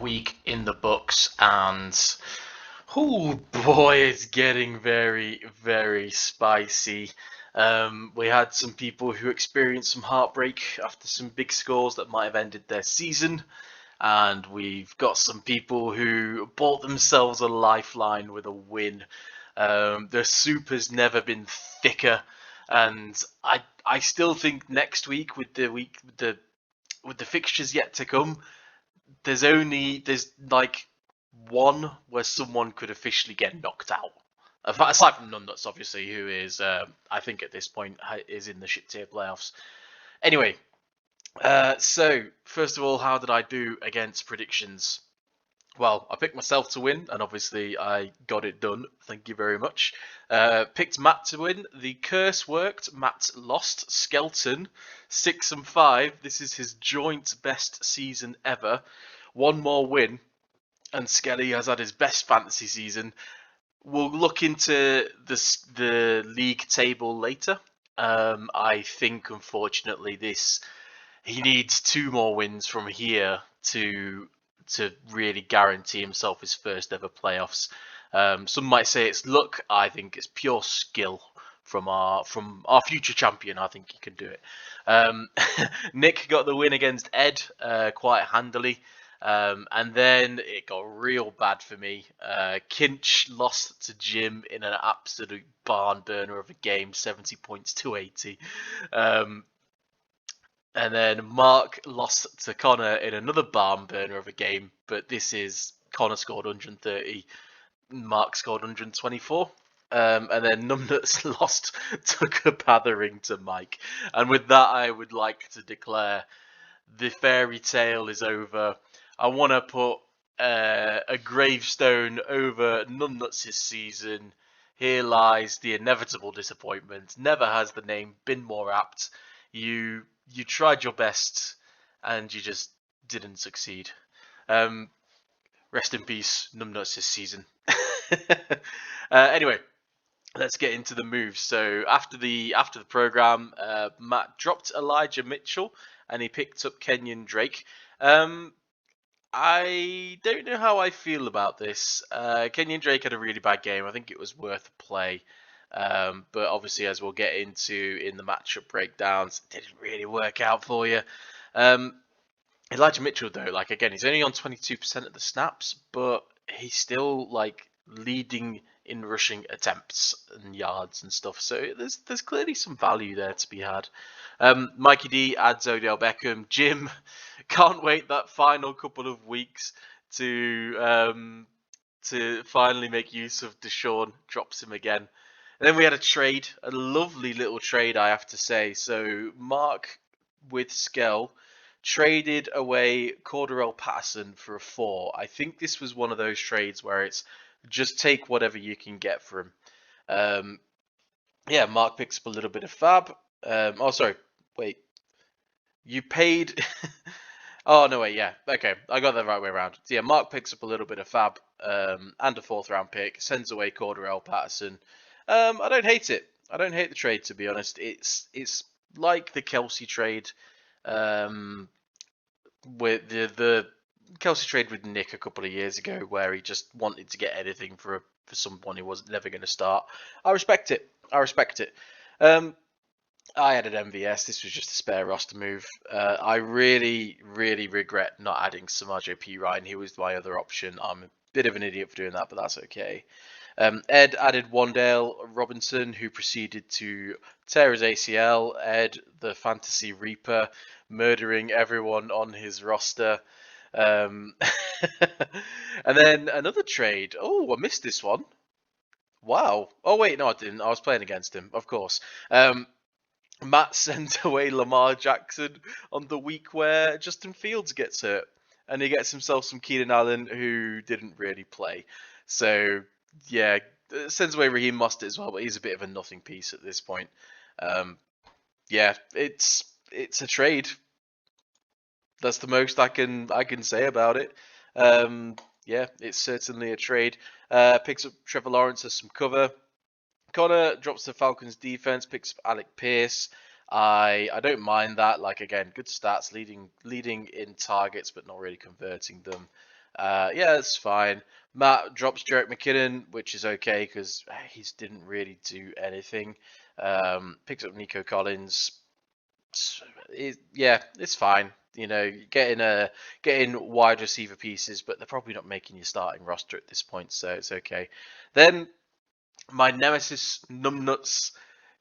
week in the books, and oh boy, it's getting very, very spicy. We had some people who experienced some heartbreak after some big scores that might have ended their season, and we've got some people who bought themselves a lifeline with a win. The soup has never been thicker, and I still think next week with the fixtures yet to come, there's like one where someone could officially get knocked out. Aside from Nunuts, obviously, who is I think at this point is in the shit tier playoffs. Anyway, so first of all, how did I do against predictions? Well, I picked myself to win, and obviously I got it done. Thank you very much. Picked Matt to win. The curse worked. Matt lost. Skelton, 6-5. This is his joint best season ever. One more win, and Skelly has had his best fantasy season. We'll look into the league table later. I think, unfortunately, he needs 2 more wins from here to really guarantee himself his first ever playoffs. Some might say it's luck. I think it's pure skill from our future champion. I think he can do it. Nick got the win against Ed quite handily. And then it got real bad for me. Kinch lost to Jim in an absolute barn burner of a game, 70 points to 80. And then Mark lost to Connor in another barn burner of a game, but this is Connor scored 130, Mark scored 124. And then Numbnuts took a battering to Mike. And with that, I would like to declare the fairy tale is over. I want to put a gravestone over Numbnuts' season. Here lies the inevitable disappointment. Never has the name been more apt. You tried your best, and you just didn't succeed. Rest in peace, Numbnuts' season. Anyway, let's get into the moves. So after the program, Matt dropped Elijah Mitchell, and he picked up Kenyon Drake. I don't know how I feel about this. Kenyon Drake had a really bad game. I think it was worth a play. But obviously, as we'll get into in the matchup breakdowns, it didn't really work out for you. Elijah Mitchell, though, like again, he's only on 22% of the snaps, but he's still like leading in rushing attempts and yards and stuff. So there's clearly some value there to be had. Mikey D adds Odell Beckham. Jim, can't wait that final couple of weeks to finally make use of Deshaun. Drops him again. And then we had a lovely little trade, I have to say. So Mark with Skell traded away Cordarrelle Patterson for a 4. I think this was one of those trades where it's just take whatever you can get for him. Yeah, Mark picks up a little bit of fab. Oh, sorry. Wait. You paid... Oh, no, wait, yeah. Okay, I got that the right way around. So, yeah, Mark picks up a little bit of fab and a 4th round pick, sends away Cordarrelle Patterson. I don't hate it. I don't hate the trade, to be honest. It's like the Kelsey trade with the Kelsey trade with Nick a couple of years ago, where he just wanted to get anything for someone who was never going to start. I respect it. I added MVS. This was just a spare roster move. I really, really regret not adding Samaje Perine. He was my other option. I'm a bit of an idiot for doing that, but that's okay. Ed added Wandale Robinson, who proceeded to tear his ACL. Ed, the fantasy reaper, murdering everyone on his roster. And then another trade. Oh, I missed this one. Wow. Oh, wait, no, I didn't. I was playing against him, of course. Matt sent away Lamar Jackson on the week where Justin Fields gets hurt. And he gets himself some Keenan Allen, who didn't really play. So, yeah, sends away Raheem Mostert as well, but he's a bit of a nothing piece at this point. Yeah, it's a trade. That's the most I can say about it. Yeah, it's certainly a trade. Picks up Trevor Lawrence as some cover. Connor drops the Falcons defense, picks up Alec Pierce. I don't mind that. Like again, good stats, leading in targets, but not really converting them. Yeah, it's fine. Matt drops Jarek McKinnon, which is okay because he didn't really do anything. Picks up Nico Collins. Yeah, it's fine. You know, getting wide receiver pieces, but they're probably not making your starting roster at this point, so it's okay. Then my nemesis Numbnuts,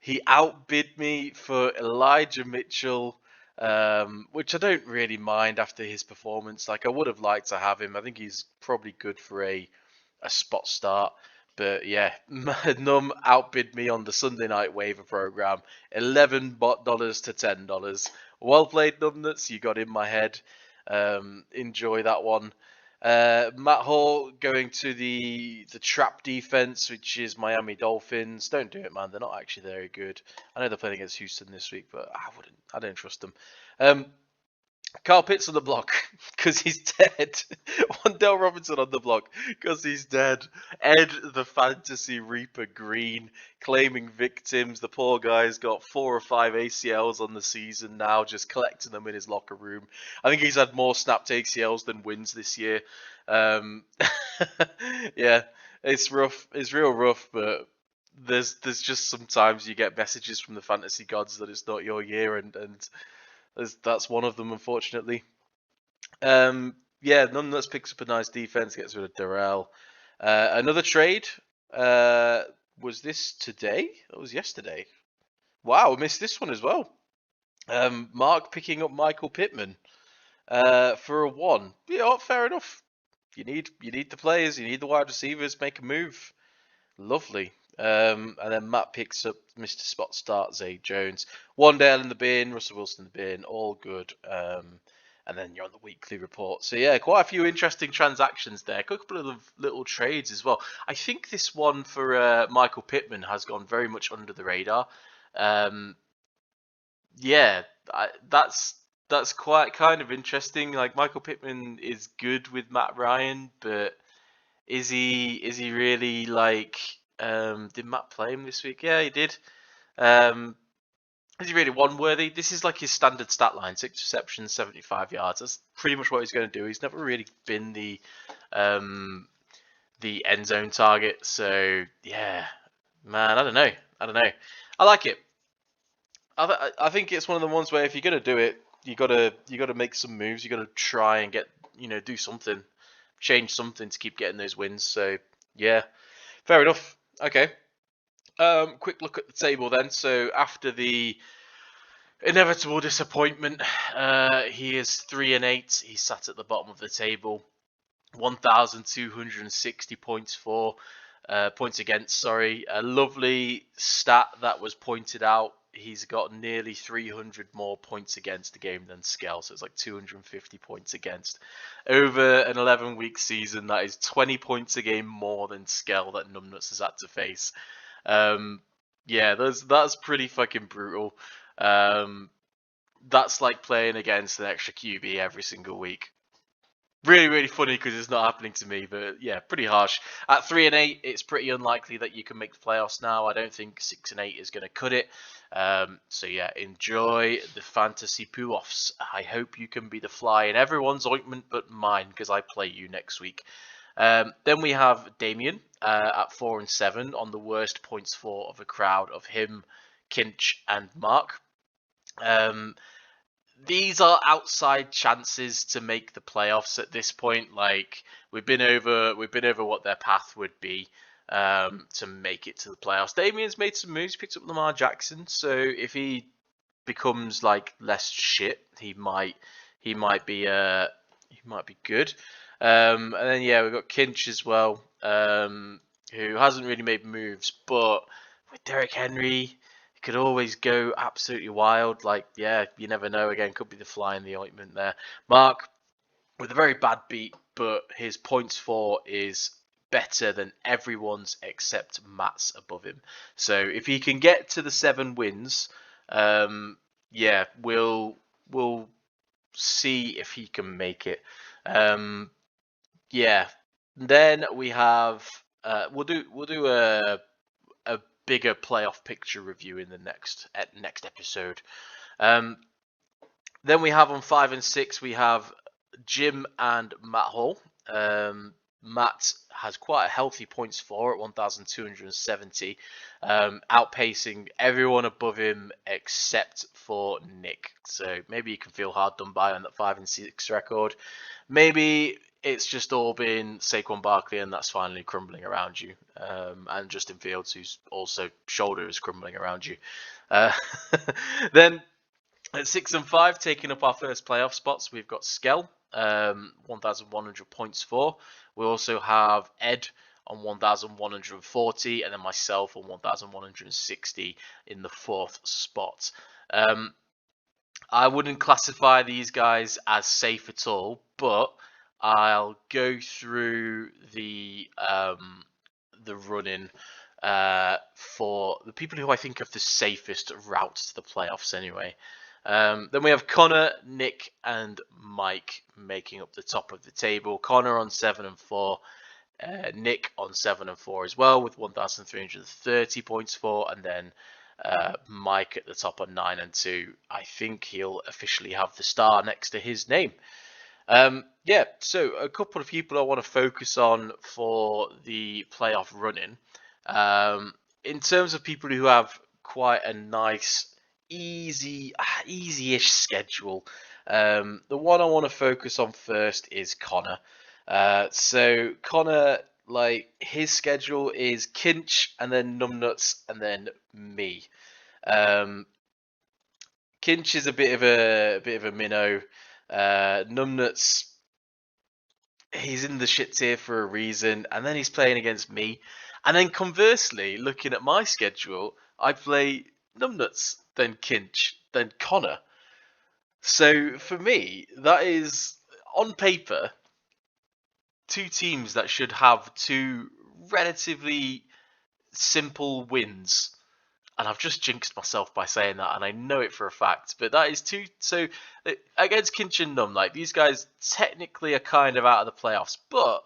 he outbid me for Elijah Mitchell, which I don't really mind after his performance. Like I would have liked to have him. I think he's probably good for a spot start. But yeah, Num outbid me on the Sunday night waiver program, $11 to $10. Well played, Numbnuts. You got in my head. Enjoy that one. Matt Hall going to the trap defense, which is Miami Dolphins. Don't do it, man. They're not actually very good. I know they're playing against Houston this week, but I wouldn't. I don't trust them. Carl Pitts on the block because he's dead. Wandell Robinson on the block because he's dead. Ed the Fantasy Reaper Green claiming victims. The poor guy's got 4 or 5 ACLs on the season now, just collecting them in his locker room. I think he's had more snapped ACLs than wins this year. Yeah, it's rough. It's real rough, but there's just sometimes you get messages from the fantasy gods that it's not your year, and that's one of them, unfortunately. Yeah, Nunless picks up a nice defense, gets rid of Darrell. Another trade. Was this today? It was yesterday. Wow, I missed this one as well. Mark picking up Michael Pittman for a 1. Yeah, fair enough. You need the players, you need the wide receivers, make a move. Lovely. And then Matt picks up Mr. Spot Start, Zay Jones. Wandale in the bin, Russell Wilson in the bin, all good. And then you're on the weekly report. So yeah, quite a few interesting transactions there. A couple of little trades as well. I think this one for Michael Pittman has gone very much under the radar. Yeah, that's quite kind of interesting. Like Michael Pittman is good with Matt Ryan, but is he really like did Matt play him this week? Yeah, he did. Is he really one worthy? This is like his standard stat line: 6 receptions, 75 yards. That's pretty much what he's going to do. He's never really been the end zone target. So yeah, man, I don't know. I like it. I think it's one of the ones where if you're going to do it, you gotta make some moves. You got to try and get do something, change something to keep getting those wins. So yeah, fair enough. Okay. Quick look at the table then. So after the inevitable disappointment, he is 3-8. He's sat at the bottom of the table. 1,260 points for points against. Sorry, a lovely stat that was pointed out. He's got nearly 300 more points against the game than Skell, so it's like 250 points against. Over an 11-week season, that is 20 points a game more than Skell that Numbnuts has had to face. Yeah, that's pretty fucking brutal. That's like playing against an extra QB every single week. Really, really funny because it's not happening to me, but yeah, pretty harsh. At 3-8, it's pretty unlikely that you can make the playoffs now. I don't think 6-8 is going to cut it. So yeah, enjoy the fantasy poo-offs. I hope you can be the fly in everyone's ointment but mine because I play you next week. Then we have Damien at 4-7 on the worst points for of a crowd of him, Kinch, and Mark. These are outside chances to make the playoffs at this point. Like we've been over what their path would be to make it to the playoffs. Damien's made some moves, picked up Lamar Jackson, so if he becomes like less shit, he might be good. And then yeah, we've got Kinch as well, who hasn't really made moves, but with Derrick Henry, could always go absolutely wild. Like, yeah, you never know. Again, could be the fly in the ointment there. Mark, with a very bad beat, but his points for is better than everyone's except Matt's above him. So if he can get to the 7 wins, yeah, we'll see if he can make it. Yeah. Then we have we'll do a bigger playoff picture review in the next episode. Then we have on 5 and 6 we have Jim and Matt Hall. Matt has quite a healthy points for at 1,270, outpacing everyone above him except for Nick. So maybe you can feel hard done by on that 5-6 record. Maybe it's just all been Saquon Barkley and that's finally crumbling around you. And Justin Fields, whose also shoulder is crumbling around you. Then at 6 and 5, taking up our first playoff spots, we've got Skell, 1,100 points for. We also have Ed on 1,140, and then myself on 1,160 in the fourth spot. I wouldn't classify these guys as safe at all, but I'll go through the running for the people who I think have the safest route to the playoffs anyway. Then we have Connor, Nick, and Mike making up the top of the table. Connor on 7 and 4, Nick on 7 and 4 as well, with 1,330 points for, and then Mike at the top on 9 and 2. I think he'll officially have the star next to his name. Yeah, so a couple of people I want to focus on for the playoff running. In terms of people who have quite a nice, easy-ish schedule, the one I want to focus on first is Connor. So Connor, like, his schedule is Kinch and then Numbnuts and then me. Kinch is a bit of a minnow. Numbnuts, he's in the shit tier for a reason, and then he's playing against me. And then conversely, looking at my schedule, I play Numbnuts, then Kinch, then Connor. So for me, that is, on paper, two teams that should have two relatively simple wins. And I've just jinxed myself by saying that, and I know it for a fact. But that is two. So against Kinch and Num, like, these guys technically are kind of out of the playoffs. But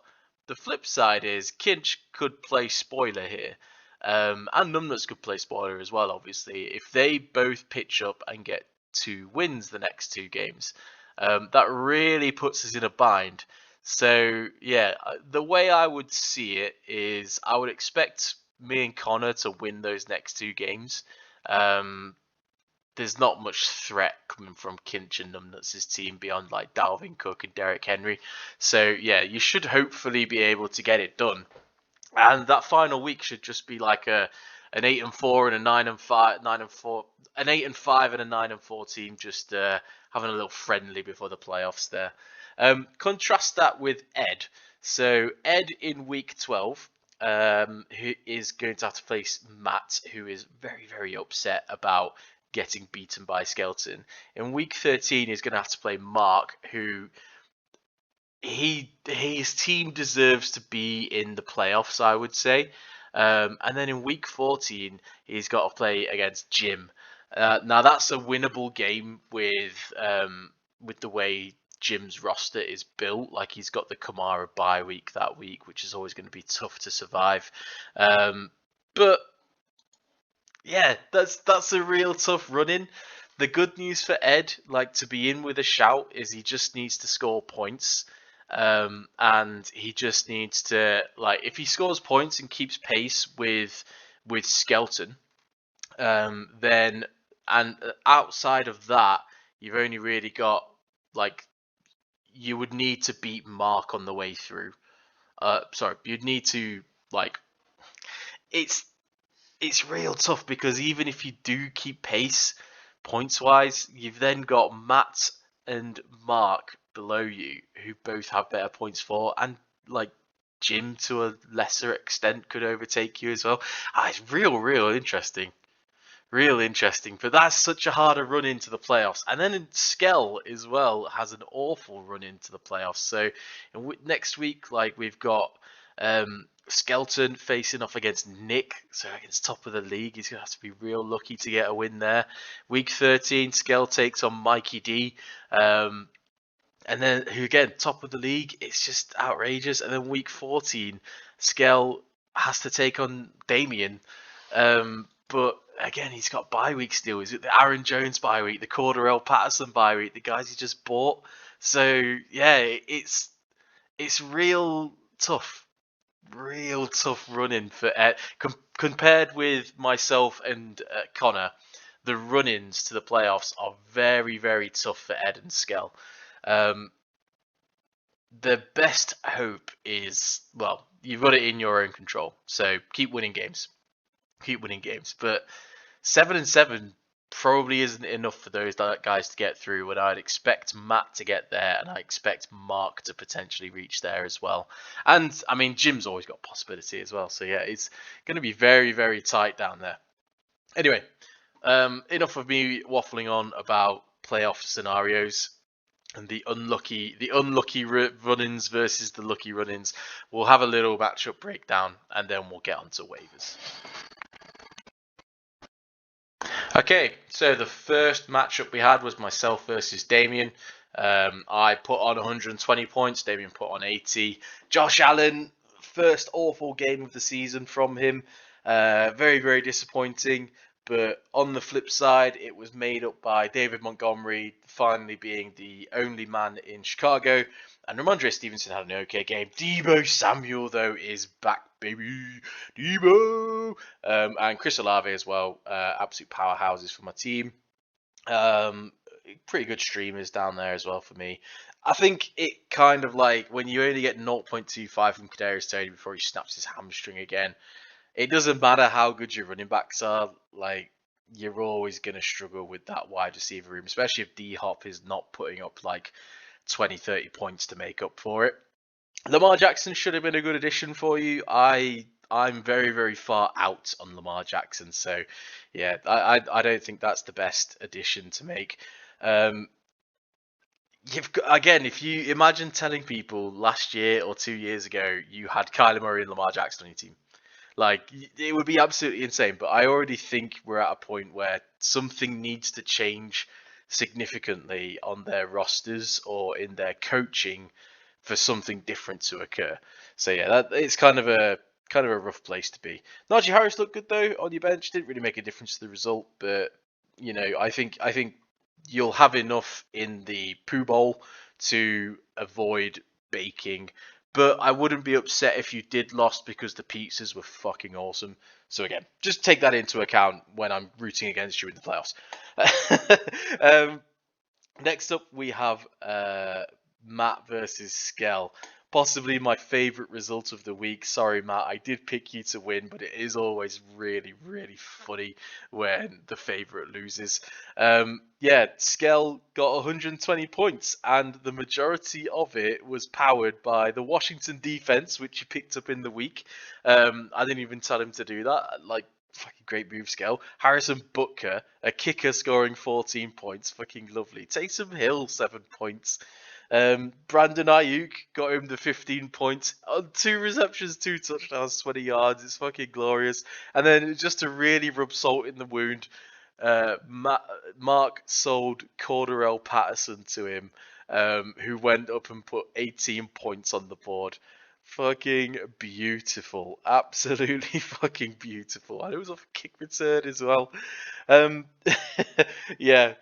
the flip side is Kinch could play spoiler here, and Numbnuts could play spoiler as well. Obviously, if they both pitch up and get 2 wins the next 2 games, that really puts us in a bind. So yeah, the way I would see it is I would expect me and Connor to win those next 2 games. There's not much threat coming from Kinch and Numbnuts' team beyond like Dalvin Cook and Derrick Henry. So yeah, you should hopefully be able to get it done. And that final week should just be like an 8 and 4 and a 9 and 5, 9 and 4, an 8 and 5 and a 9 and 4 team, just having a little friendly before the playoffs there. Contrast that with Ed. So Ed in week 12, who is going to have to face Matt, who is very, very upset about getting beaten by Skelton. In week 13, he's going to have to play Mark, who his team deserves to be in the playoffs, I would say. And then in week 14, he's got to play against Jim. Now that's a winnable game with the way Jim's roster is built. Like, he's got the Kamara bye week that week, which is always going to be tough to survive. But yeah, that's a real tough run-in. The good news for Ed, like, to be in with a shout, is he just needs to score points. And he just needs to, like, if he scores points and keeps pace with Skelton, then, and outside of that, you've only really got, like, you would need to beat Mark on the way through. You'd need to, like, it's real tough, because even if you do keep pace points wise, you've then got Matt and Mark below you who both have better points for, and like Jim to a lesser extent could overtake you as well. It's real interesting. Real interesting, but that's such a harder run into the playoffs. And then Skell as well has an awful run into the playoffs. So next week, like, we've got Skelton facing off against Nick, so against top of the league. He's going to have to be real lucky to get a win there. Week 13, Skell takes on Mikey D. And then, who again, top of the league, it's just outrageous. And then week 14, Skell has to take on Damien. But again, he's got bye week still. Is it the Aaron Jones bye week, the Cordarrelle Patterson bye week, the guys he just bought? So yeah, it's it's real tough running for Ed compared with myself and Connor. The run-ins to the playoffs are very, very tough for Ed and Skell. The best hope is, well, you've got it in your own control. So keep winning games. Keep winning games. But 7-7 probably isn't enough for those guys to get through, and I'd expect Matt to get there, and I expect Mark to potentially reach there as well. And I mean, Jim's always got possibility as well. So yeah, it's going to be very, very tight down there. Anyway, enough of me waffling on about playoff scenarios and the unlucky run-ins versus the lucky run-ins. We'll have a little matchup breakdown, and then we'll get onto waivers. Okay, so the first matchup we had was myself versus Damien. I put on 120 points, Damien put on 80. Josh Allen, first awful game of the season from him. Very, very disappointing. But on the flip side, it was made up by David Montgomery finally being the only man in Chicago. And Ramondre Stevenson had an okay game. Deebo Samuel, though, is back, baby. Deebo! And Chris Olave as well. Absolute powerhouses for my team. Pretty good streamers down there as well for me. I think it kind of like when you only get 0.25 from Kadarius Toney before he snaps his hamstring again, it doesn't matter how good your running backs are. Like, you're always going to struggle with that wide receiver room, especially if D-Hop is not putting up like 20, 30 points to make up for it. Lamar Jackson should have been a good addition for you. I'm very, very far out on Lamar Jackson, so yeah, I don't think that's the best addition to make. You've got, again, if you imagine telling people last year or 2 years ago you had Kyler Murray and Lamar Jackson on your team, like, it would be absolutely insane. But I already think we're at a point where something needs to change significantly on their rosters or in their coaching for something different to occur. So yeah, it's kind of a rough place to be. Najee Harris looked good though on your bench. Didn't really make a difference to the result, but you know, I think you'll have enough in the Poo Bowl to avoid baking. But I wouldn't be upset if you did lost because the pizzas were fucking awesome. So again, just take that into account when I'm rooting against you in the playoffs. Next up, we have Matt versus Skell. Possibly my favorite result of the week. Sorry, Matt, I did pick you to win, but it is always really, really funny when the favorite loses. Yeah, Skell got 120 points, and the majority of it was powered by the Washington defense, which you picked up in the week. I didn't even tell him to do that. Like, fucking great move, Skell. Harrison Butker, a kicker, scoring 14 points. Fucking lovely. Taysom Hill, 7 points. Brandon Ayuk got him the 15 points on 2 receptions, 2 touchdowns, 20 yards. It's fucking glorious. And then just to really rub salt in the wound, Mark sold Cordarrelle Patterson to him, who went up and put 18 points on the board. Fucking beautiful. Absolutely fucking beautiful. And it was a kick return as well. Yeah,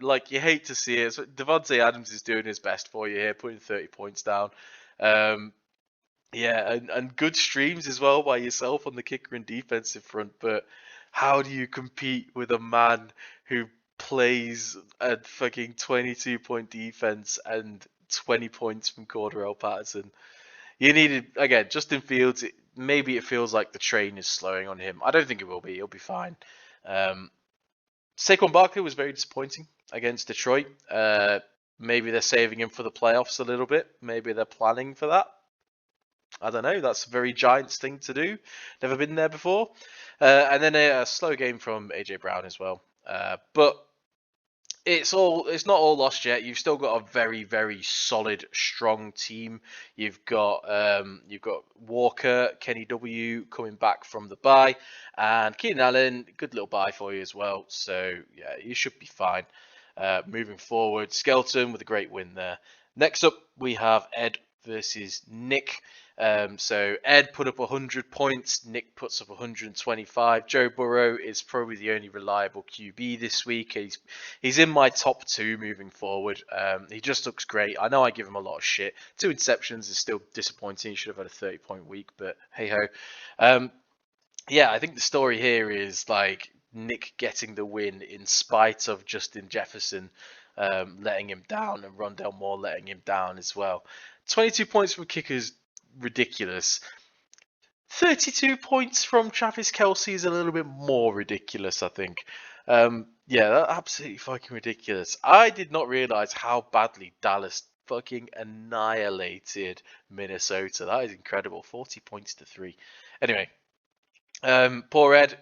like, you hate to see it. So Devontae Adams is doing his best for you here, putting 30 points down. Yeah, and good streams as well by yourself on the kicker and defensive front. But how do you compete with a man who plays a fucking 22-point defense and 20 points from Cordarrelle Patterson? You needed, again, Justin Fields. Maybe it feels like the train is slowing on him. I don't think it will be. He'll be fine. Saquon Barkley was very disappointing against Detroit. Maybe they're saving him for the playoffs a little bit. Maybe they're planning for that. I don't know. That's a very Giants thing to do. Never been there before. And then a slow game from AJ Brown as well. But it's not all lost yet. You've still got a very, very solid, strong team. You've got Walker, Kenny W coming back from the bye, and Keenan Allen, good little bye for you as well. So yeah, you should be fine. Moving forward, Skelton with a great win there. Next up, we have Ed versus Nick. So Ed put up 100 points, Nick puts up 125. Joe Burrow is probably the only reliable QB this week. He's in my top 2 moving forward. He just looks great. I know I give him a lot of shit. 2 interceptions is still disappointing. He should have had a 30-point week, but hey ho. Yeah, I think the story here is like Nick getting the win in spite of Justin Jefferson letting him down and Rondell Moore letting him down as well. 22 points from kickers, ridiculous. 32 points from Travis Kelce is a little bit more ridiculous, I think. Yeah, that's absolutely fucking ridiculous. I did not realize how badly Dallas fucking annihilated Minnesota. That is incredible. 40 points to 3. Anyway, poor Ed,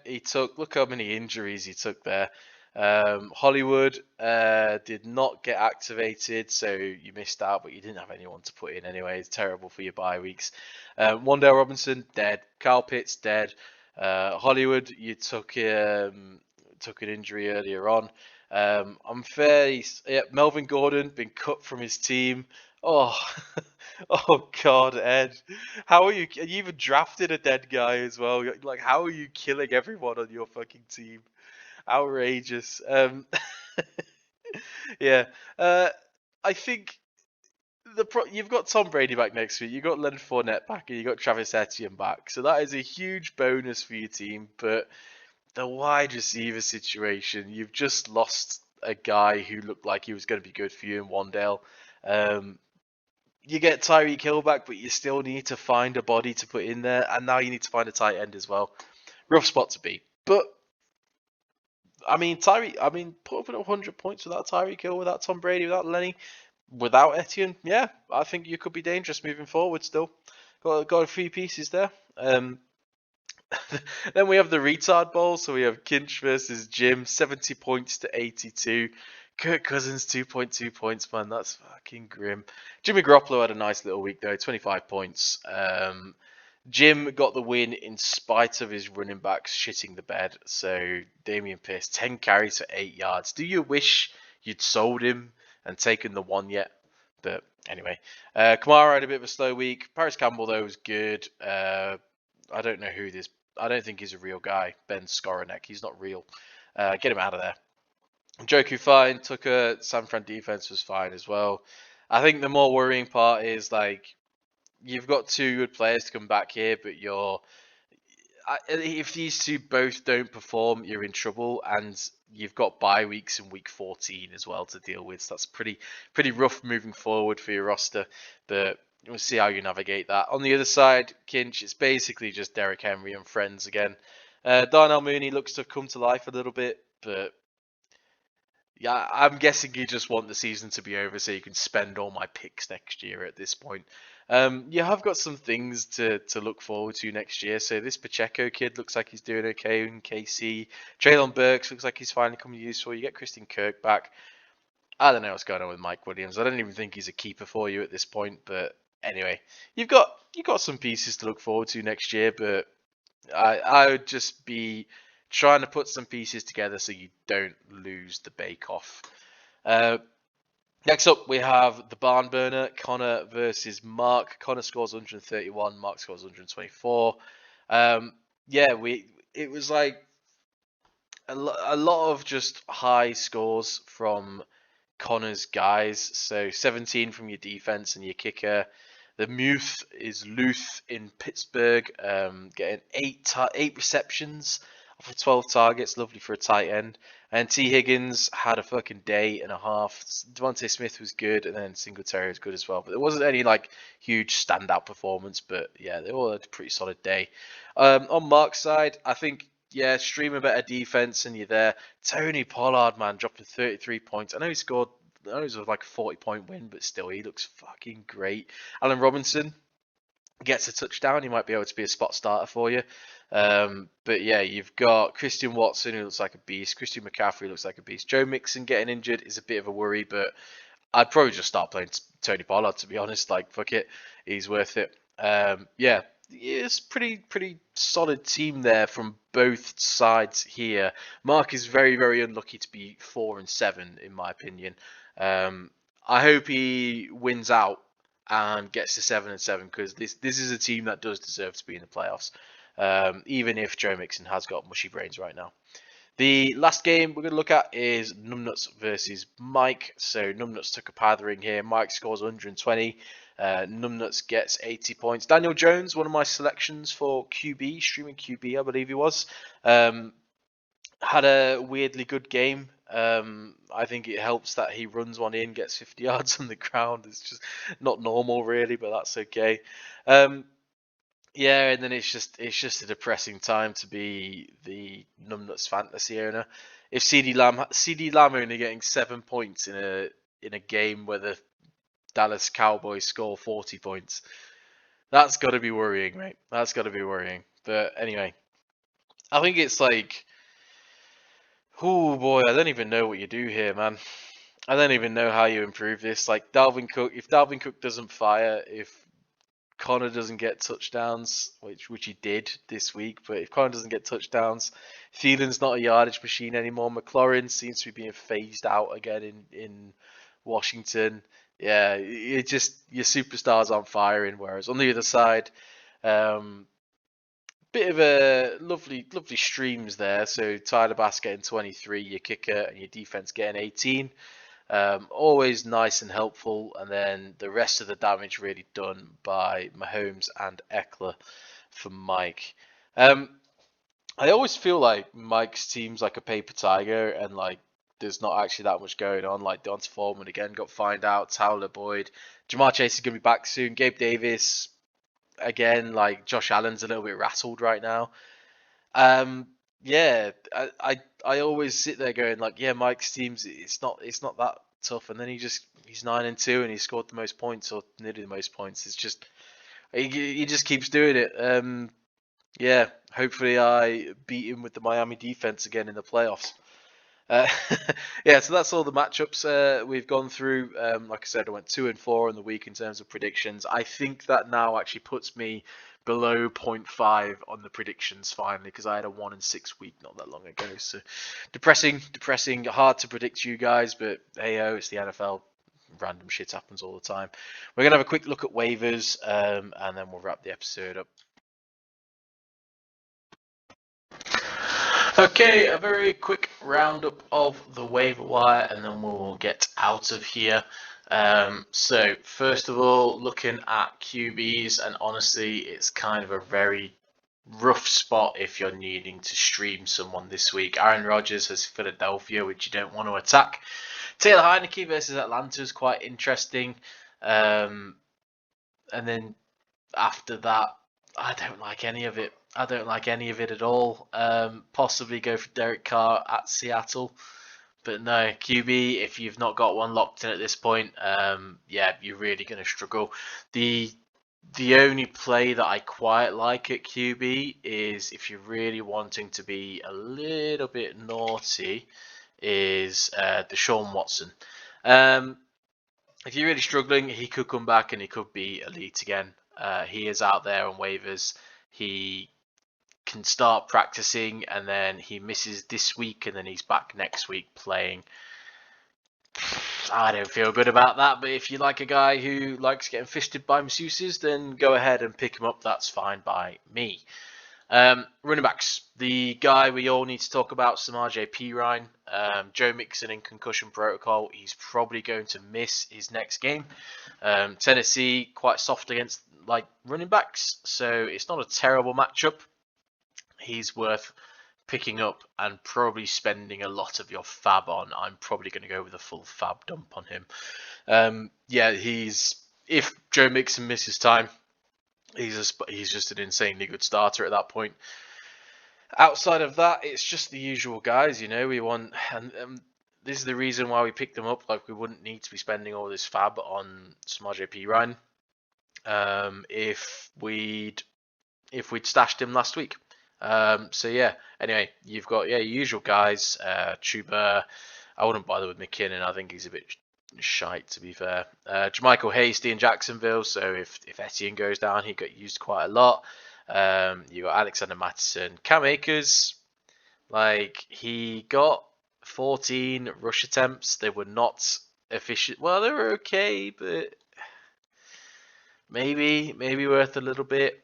look how many injuries he took there. Hollywood did not get activated, so you missed out, but you didn't have anyone to put in anyway. It's terrible for your bye weeks. Wandale Robinson, dead. Kyle Pitts, dead. Hollywood, you took an injury earlier on. Melvin Gordon, been cut from his team. Oh, oh God, Ed. How are you? You even drafted a dead guy as well. Like, how are you killing everyone on your fucking team? Outrageous. Yeah. I think you've got Tom Brady back next week. You've got Leonard Fournette back, and you've got Travis Etienne back. So that is a huge bonus for your team. But the wide receiver situation, you've just lost a guy who looked like he was going to be good for you in Wandale. You get Tyreek Hill back, but you still need to find a body to put in there, and now you need to find a tight end as well. Rough spot to be. But I mean, putting up 100 points without Tyreek Hill, without Tom Brady, without Lenny, without Etienne, yeah, I think you could be dangerous moving forward still. Got a few pieces there. Then we have the retard bowl, so we have Kinch versus Jim, 70 points to 82. Kirk Cousins, 2.2 points, man, that's fucking grim. Jimmy Garoppolo had a nice little week though, 25 points. Jim got the win in spite of his running backs shitting the bed. So Damian Pierce, 10 carries for 8 yards. Do you wish you'd sold him and taken the 1 yet? But anyway, Kamara had a bit of a slow week. Paris Campbell though was good. I don't know who this. I don't think he's a real guy. Ben Skoronek. He's not real. Get him out of there. Joku fine. Tucker, San Fran defense was fine as well. I think the more worrying part is like you've got 2 good players to come back here, but if these 2 both don't perform, you're in trouble, and you've got bye weeks in week 14 as well to deal with. So that's pretty rough moving forward for your roster, but we'll see how you navigate that. On the other side, Kinch, it's basically just Derrick Henry and friends again. Darnell Mooney looks to have come to life a little bit, but yeah, I'm guessing you just want the season to be over so you can spend all my picks next year at this point. You have got some things to look forward to next year. So this Pacheco kid looks like he's doing okay in KC. Traylon Burks looks like he's finally coming useful. You get Christian Kirk back. I don't know what's going on with Mike Williams. I don't even think he's a keeper for you at this point. But anyway, you've got some pieces to look forward to next year. But I would just be trying to put some pieces together so you don't lose the bake-off. Next up, we have the barn burner, Connor versus Mark. Connor scores 131, Mark scores 124. It was like a lot of just high scores from Connor's guys. So 17 from your defense and your kicker. The Muth is Luth in Pittsburgh, getting 8 receptions for 12 targets, lovely for a tight end. And T. Higgins had a fucking day and a half. Devontae Smith was good, and then Singletary was good as well. But there wasn't any like huge standout performance. But yeah, they all had a pretty solid day. On Mark's side, I think stream a better defense, and you're there. Tony Pollard, man, dropping 33 points. I know it was like a 40-point win, but still, he looks fucking great. Allen Robinson gets a touchdown. He might be able to be a spot starter for you. But yeah, you've got Christian Watson, who looks like a beast. Christian McCaffrey looks like a beast. Joe Mixon getting injured is a bit of a worry, but I'd probably just start playing Tony Pollard, to be honest. Like, fuck it. He's worth it. It's pretty solid team there from both sides here. Mark is very, very unlucky to be 4-7, in my opinion. I hope he wins out and gets to 7-7, because this is a team that does deserve to be in the playoffs, even if Joe Mixon has got mushy brains right now. The last game we're going to look at is Numbnuts versus Mike. So Numbnuts took a pathering here. Mike scores 120. Numbnuts gets 80 points. Daniel Jones, one of my selections for QB, streaming QB, I believe he was, had a weirdly good game. I think it helps that he runs one in, gets 50 yards on the ground. It's just not normal, really, but that's okay. Yeah, and then it's just a depressing time to be the Numbnuts fantasy owner. If CD Lamb only getting 7 points in a game where the Dallas Cowboys score 40 points, that's got to be worrying, right? That's got to be worrying. But anyway, I think it's like, oh boy, I don't even know what you do here, man. I don't even know how you improve this. Like Dalvin Cook, if Dalvin Cook doesn't fire, if Connor doesn't get touchdowns, which he did this week, but if Connor doesn't get touchdowns, Thielen's not a yardage machine anymore. McLaurin seems to be being phased out again in Washington. Yeah, it just, your superstars aren't firing. Whereas on the other side, bit of a lovely streams there. So Tyler Bass getting 23, your kicker, and your defense getting 18. Always nice and helpful, and then the rest of the damage really done by Mahomes and Eckler for Mike. I always feel like Mike's team's like a paper tiger, and like there's not actually that much going on. Like Donta Foreman again got fined out, Tyler Boyd, Jamar Chase is gonna be back soon, Gabe Davis again, like Josh Allen's a little bit rattled right now. Yeah, I always sit there going like, yeah, Mike's teams, it's not that tough, and then he's 9-2 and he scored the most points, or nearly the most points. It's just he just keeps doing it. Yeah, hopefully I beat him with the Miami defense again in the playoffs. Uh, yeah, so that's all the matchups we've gone through. Like I said, I went 2-4 in the week in terms of predictions. I think that now actually puts me below 0.5 on the predictions finally, because I had a 1-6 week not that long ago. So depressing, hard to predict you guys, but hey, it's the NFL. Random shit happens all the time. We're gonna have a quick look at waivers, and then we'll wrap the episode up. Okay, a very quick roundup of the waiver wire, and then we'll get out of here. So first of all, looking at QBs, and honestly, it's kind of a very rough spot if you're needing to stream someone this week. Aaron Rodgers has Philadelphia, which you don't want to attack. Taylor Heineke versus Atlanta is quite interesting. And then after that, I don't like any of it. I don't like any of it at all. Possibly go for Derek Carr at Seattle. But no, QB, if you've not got one locked in at this point, yeah, you're really going to struggle. The only play that I quite like at QB is, if you're really wanting to be a little bit naughty, is Deshaun Watson. If you're really struggling, he could come back and he could be elite again. He is out there on waivers. He can start practicing, and then he misses this week, and then he's back next week playing. I don't feel good about that, but if you like a guy who likes getting fisted by masseuses, then go ahead and pick him up. That's fine by me. Running backs, the guy we all need to talk about, Samaje Perine. Joe Mixon in concussion protocol. He's probably going to miss his next game. Tennessee quite soft against like running backs, so it's not a terrible matchup. He's worth picking up and probably spending a lot of your fab on. I'm probably going to go with a full fab dump on him. Yeah, if Joe Mixon misses time, he's just an insanely good starter at that point. Outside of that, it's just the usual guys, we want, and this is the reason why we picked them up. Like, we wouldn't need to be spending all this fab on Samaje Perine if we'd stashed him last week. So yeah, anyway, you've got your usual guys. Chuba, I wouldn't bother with McKinnon. I think he's a bit shite, to be fair. Jermichael Hasty in Jacksonville, so if Etienne goes down, he got used quite a lot. You got Alexander Mattison. Cam Akers, like, he got 14 rush attempts. They were not efficient. Well, they were okay, but maybe worth a little bit.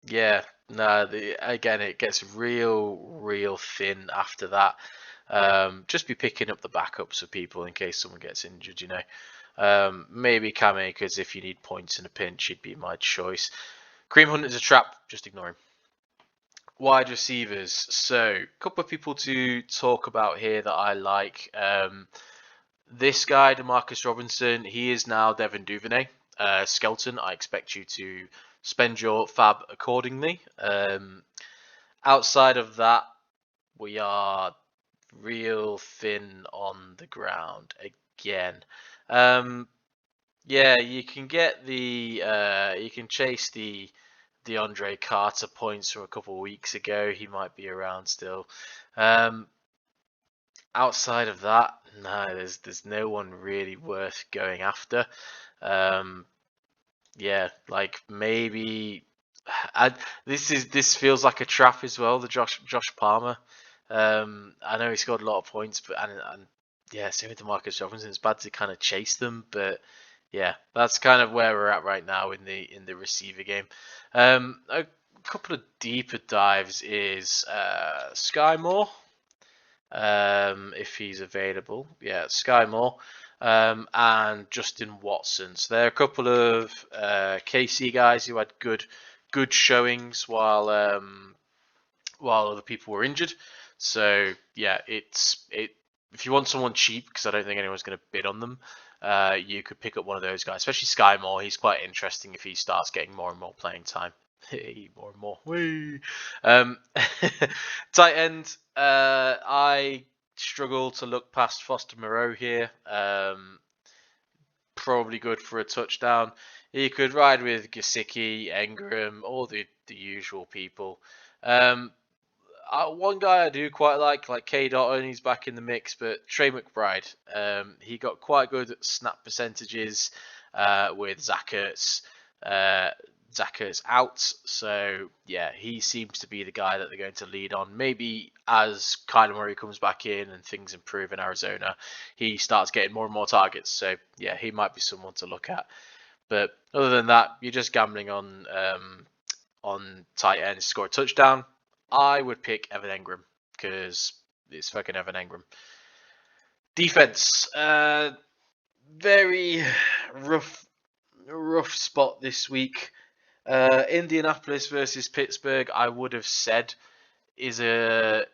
Yeah, no, again, it gets real thin after that. Just be picking up the backups of people in case someone gets injured, you know. Maybe Cam Akers if you need points in a pinch, he'd be my choice. Kareem Hunt is a trap, just ignore him. Wide receivers. So, a couple of people to talk about here that I like. This guy, Demarcus Robinson, he is now Devin Duvernay. Skelton, I expect you to spend your fab accordingly. Outside of that, we are real thin on the ground again. Yeah, you can get you can chase the DeAndre Carter points from a couple of weeks ago. He might be around still. Outside of that, no, there's no one really worth going after. Yeah, like maybe this feels like a trap as well. The Josh Palmer. I know he scored a lot of points, but and yeah, same with Demarcus Robinson. It's bad to kind of chase them, but yeah, that's kind of where we're at right now in the receiver game. A couple of deeper dives is Sky Moore. If he's available. Yeah, Sky Moore. And Justin Watson. So there are a couple of KC guys who had good showings while other people were injured. So yeah, if you want someone cheap, because I don't think anyone's going to bid on them, you could pick up one of those guys, especially Sky Moore. He's quite interesting if he starts getting more and more playing time. More and more. Whee! Tight end. I struggle to look past Foster Moreau here. Probably good for a touchdown. He could ride with Gesicki, Engram, all the usual people. One guy I do quite like K. Dot, he's back in the mix, but Trey McBride. He got quite good snap percentages with Zach Ertz. Zach Ertz out, so yeah, he seems to be the guy that they're going to lead on. Maybe as Kyler Murray comes back in and things improve in Arizona, he starts getting more and more targets. So yeah, he might be someone to look at. But other than that, you're just gambling on tight ends to score a touchdown. I would pick Evan Engram because it's fucking Evan Engram. Defense, very rough spot this week. Indianapolis versus Pittsburgh, I would have said is the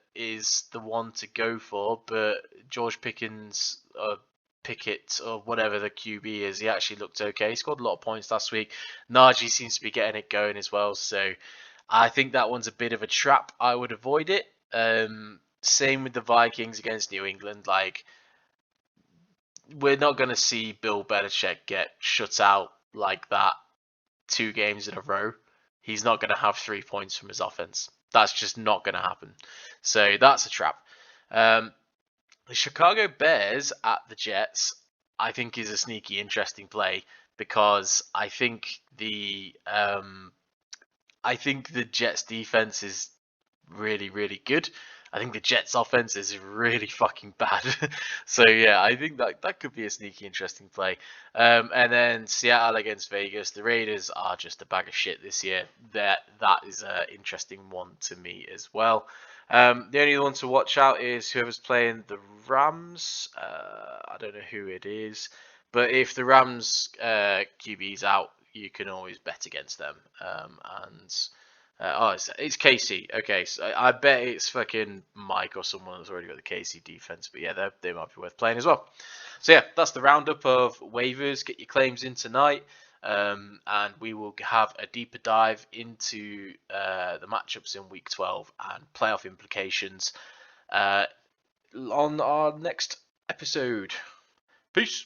one to go for, but George Pickett or whatever the QB is, he actually looked okay. He scored a lot of points last week. Najee seems to be getting it going as well, so I think that one's a bit of a trap. I would avoid it. Same with the Vikings against New England. Like, we're not going to see Bill Belichick get shut out like that 2 games in a row. He's not going to have 3 points from his offense. That's just not going to happen. So that's a trap. The Chicago Bears at the Jets, I think, is a sneaky, interesting play because I think the Jets defense is really good. I think the Jets offense is really fucking bad. So yeah, I think that could be a sneaky, interesting play. And then Seattle against Vegas. The Raiders are just a bag of shit this year. That is an interesting one to me as well. The only one to watch out is whoever's playing the Rams. I don't know who it is, but if the Rams QB's out, you can always bet against them. It's KC. Okay, so I bet it's fucking Mike or someone that's already got the KC defense. But yeah, they might be worth playing as well. So yeah, that's the roundup of waivers. Get your claims in tonight, and we will have a deeper dive into the matchups in Week 12 and playoff implications on our next episode. Peace.